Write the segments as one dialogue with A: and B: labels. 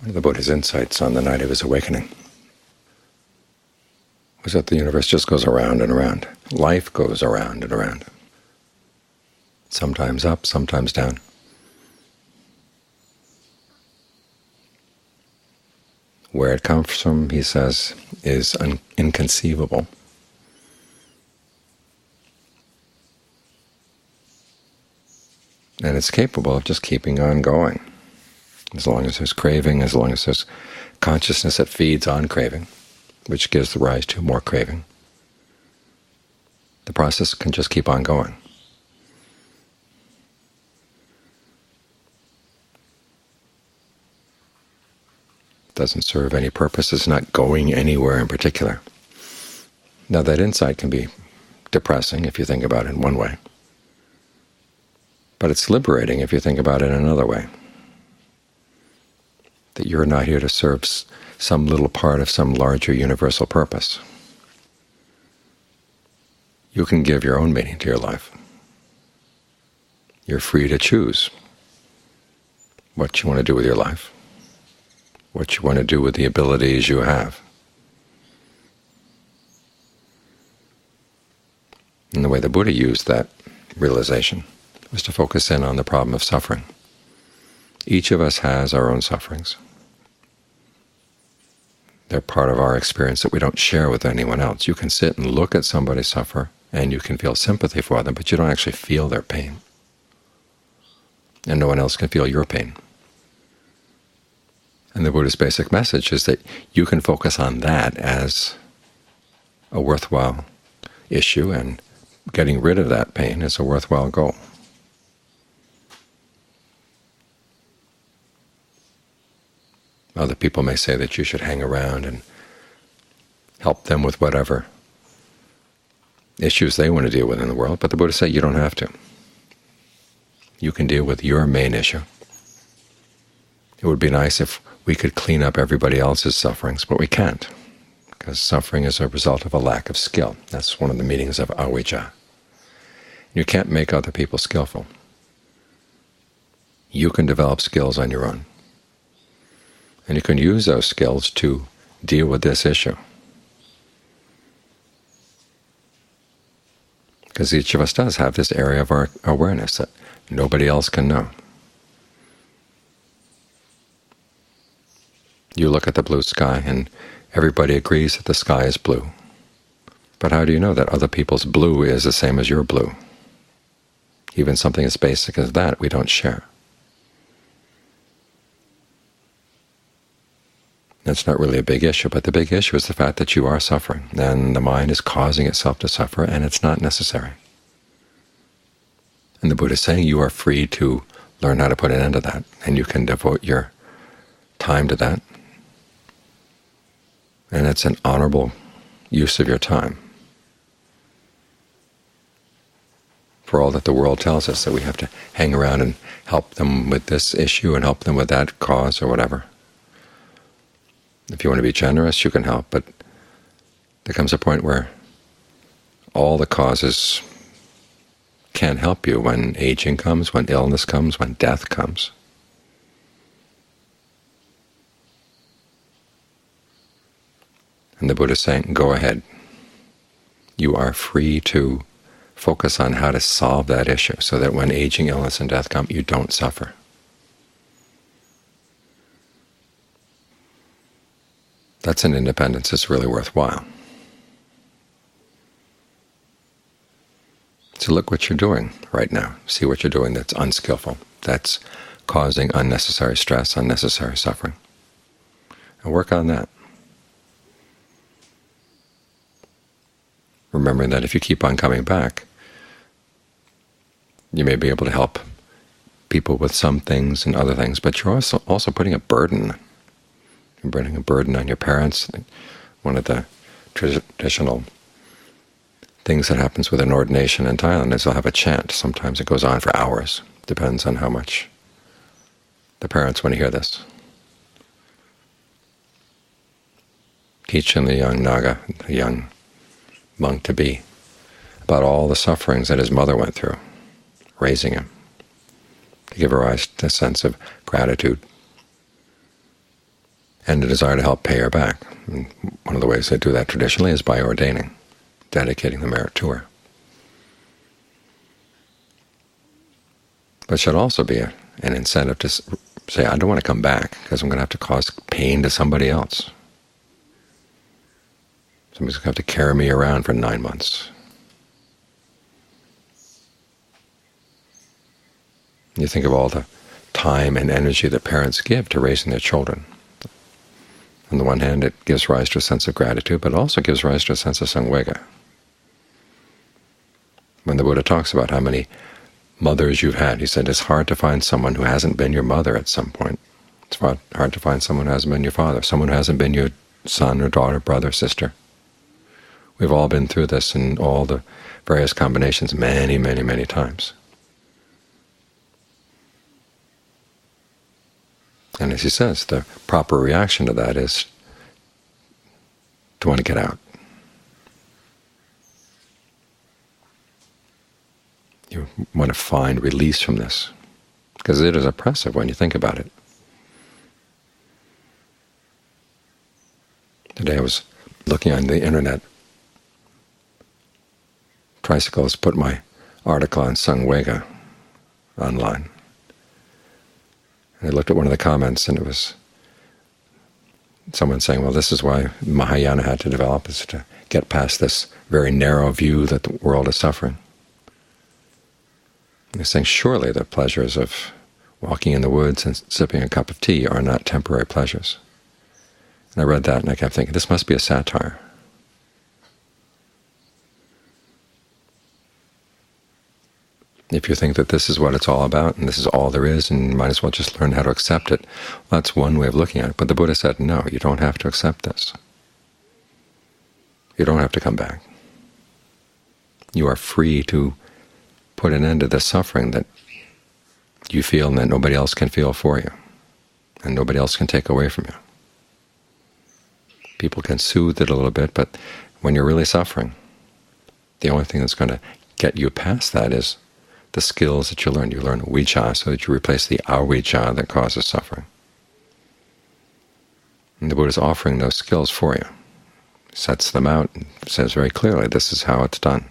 A: One of the Buddha's insights on the night of his awakening was that the universe just goes around and around. Life goes around and around. Sometimes up, sometimes down. Where it comes from, he says, is inconceivable. And it's capable of just keeping on going. As long as there's craving, as long as there's consciousness that feeds on craving, which gives the rise to more craving, the process can just keep on going. It doesn't serve any purpose. It's not going anywhere in particular. Now, that insight can be depressing if you think about it in one way, but it's liberating if you think about it in another way. That you're not here to serve some little part of some larger universal purpose. You can give your own meaning to your life. You're free to choose what you want to do with your life, what you want to do with the abilities you have. And the way the Buddha used that realization was to focus in on the problem of suffering. Each of us has our own sufferings. They're part of our experience that we don't share with anyone else. You can sit and look at somebody suffer, and you can feel sympathy for them, but you don't actually feel their pain. And no one else can feel your pain. And the Buddha's basic message is that you can focus on that as a worthwhile issue, and getting rid of that pain is a worthwhile goal. Other people may say that you should hang around and help them with whatever issues they want to deal with in the world, but the Buddha said you don't have to. You can deal with your main issue. It would be nice if we could clean up everybody else's sufferings, but we can't, because suffering is a result of a lack of skill. That's one of the meanings of avijja. You can't make other people skillful. You can develop skills on your own. And you can use those skills to deal with this issue. Because each of us does have this area of our awareness that nobody else can know. You look at the blue sky and everybody agrees that the sky is blue. But how do you know that other people's blue is the same as your blue? Even something as basic as that we don't share. That's not really a big issue, but the big issue is the fact that you are suffering, and the mind is causing itself to suffer, and it's not necessary. And the Buddha is saying you are free to learn how to put an end to that, and you can devote your time to that. And it's an honorable use of your time. For all that the world tells us that we have to hang around and help them with this issue and help them with that cause or whatever. If you want to be generous, you can help, but there comes a point where all the causes can't help you when aging comes, when illness comes, when death comes. And the Buddha is saying, go ahead. You are free to focus on how to solve that issue so that when aging, illness, and death come, you don't suffer. That's an independence that's really worthwhile. So look what you're doing right now. See what you're doing that's unskillful, that's causing unnecessary stress, unnecessary suffering. And work on that. Remembering that if you keep on coming back, you may be able to help people with some things and other things, but you're also putting a burden. You're putting a burden on your parents. One of the traditional things that happens with an ordination in Thailand is they'll have a chant. Sometimes it goes on for hours. Depends on how much the parents want to hear this. Teaching the young Naga, the young monk-to-be, about all the sufferings that his mother went through, raising him, to give rise to a sense of gratitude. and a desire to help pay her back. And one of the ways they do that traditionally is by ordaining, dedicating the merit to her. But it should also be an incentive to say, I don't want to come back because I'm going to have to cause pain to somebody else. Somebody's going to have to carry me around for 9 months. You think of all the time and energy that parents give to raising their children. On the one hand, it gives rise to a sense of gratitude, but it also gives rise to a sense of samvega. When the Buddha talks about how many mothers you've had, he said it's hard to find someone who hasn't been your mother at some point. It's hard to find someone who hasn't been your father, someone who hasn't been your son or daughter, brother, sister. We've all been through this in all the various combinations many, many, many times. And as he says, the proper reaction to that is to want to get out. You want to find release from this, because it is oppressive when you think about it. Today I was looking on the Internet. Tricycles put my article on Samvega online. And I looked at one of the comments, and it was someone saying, well, this is why Mahayana had to develop, is to get past this very narrow view that the world is suffering. And they're saying, surely the pleasures of walking in the woods and sipping a cup of tea are not temporary pleasures. And I read that, and I kept thinking, this must be a satire. If you think that this is what it's all about, and this is all there is, and you might as well just learn how to accept it, well, that's one way of looking at it. But the Buddha said, no, you don't have to accept this. You don't have to come back. You are free to put an end to the suffering that you feel and that nobody else can feel for you, and nobody else can take away from you. People can soothe it a little bit, but when you're really suffering, the only thing that's going to get you past that is the skills that you learn. You learn vicca so that you replace the avijja that causes suffering. And the Buddha is offering those skills for you. He sets them out and says very clearly, this is how it's done.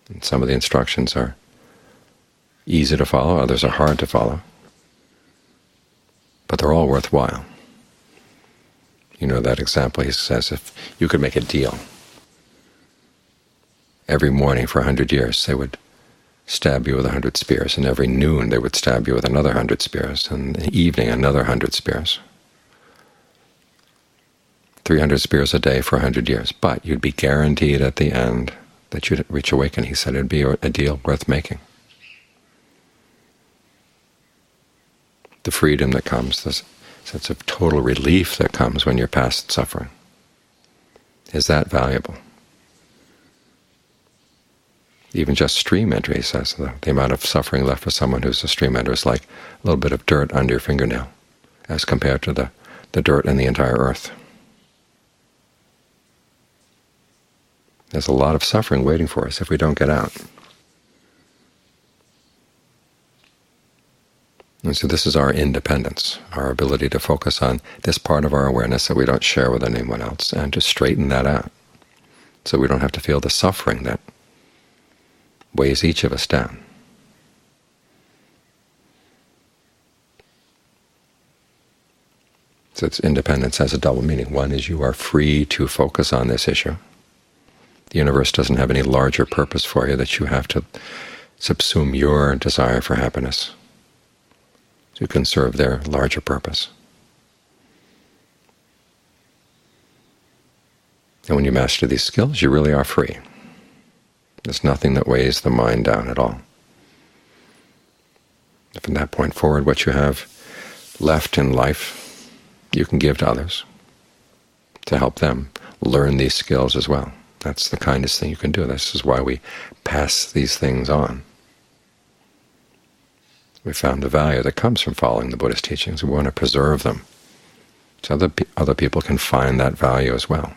A: And some of the instructions are easy to follow, others are hard to follow, but they're all worthwhile. You know that example, he says, if you could make a deal, every morning for 100 years they would stab you with 100 spears, and every noon they would stab you with another 100 spears, and in the evening another 100 spears. 300 spears a day for 100 years, but you'd be guaranteed at the end that you'd reach awakening. He said it'd be a deal worth making. The freedom that comes, the sense of total relief that comes when you're past suffering, is that valuable? Even just stream entry, he says, the amount of suffering left for someone who's a stream enter is like a little bit of dirt under your fingernail as compared to the dirt in the entire earth. There's a lot of suffering waiting for us if we don't get out. And so this is our independence, our ability to focus on this part of our awareness that we don't share with anyone else, and to straighten that out so we don't have to feel the suffering that weighs each of us down. So its independence has a double meaning. One is you are free to focus on this issue. The universe doesn't have any larger purpose for you that you have to subsume your desire for happiness to conserve their larger purpose. And when you master these skills, you really are free. There's nothing that weighs the mind down at all. From that point forward, what you have left in life, you can give to others to help them learn these skills as well. That's the kindest thing you can do. This is why we pass these things on. We found the value that comes from following the Buddhist teachings. We want to preserve them so that other people can find that value as well.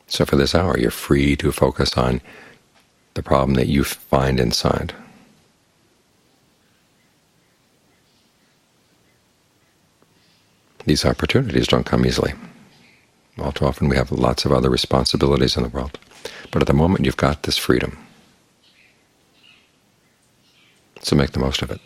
A: So for this hour, you're free to focus on the problem that you find inside, these opportunities don't come easily. All too often we have lots of other responsibilities in the world. But at the moment you've got this freedom. So make the most of it.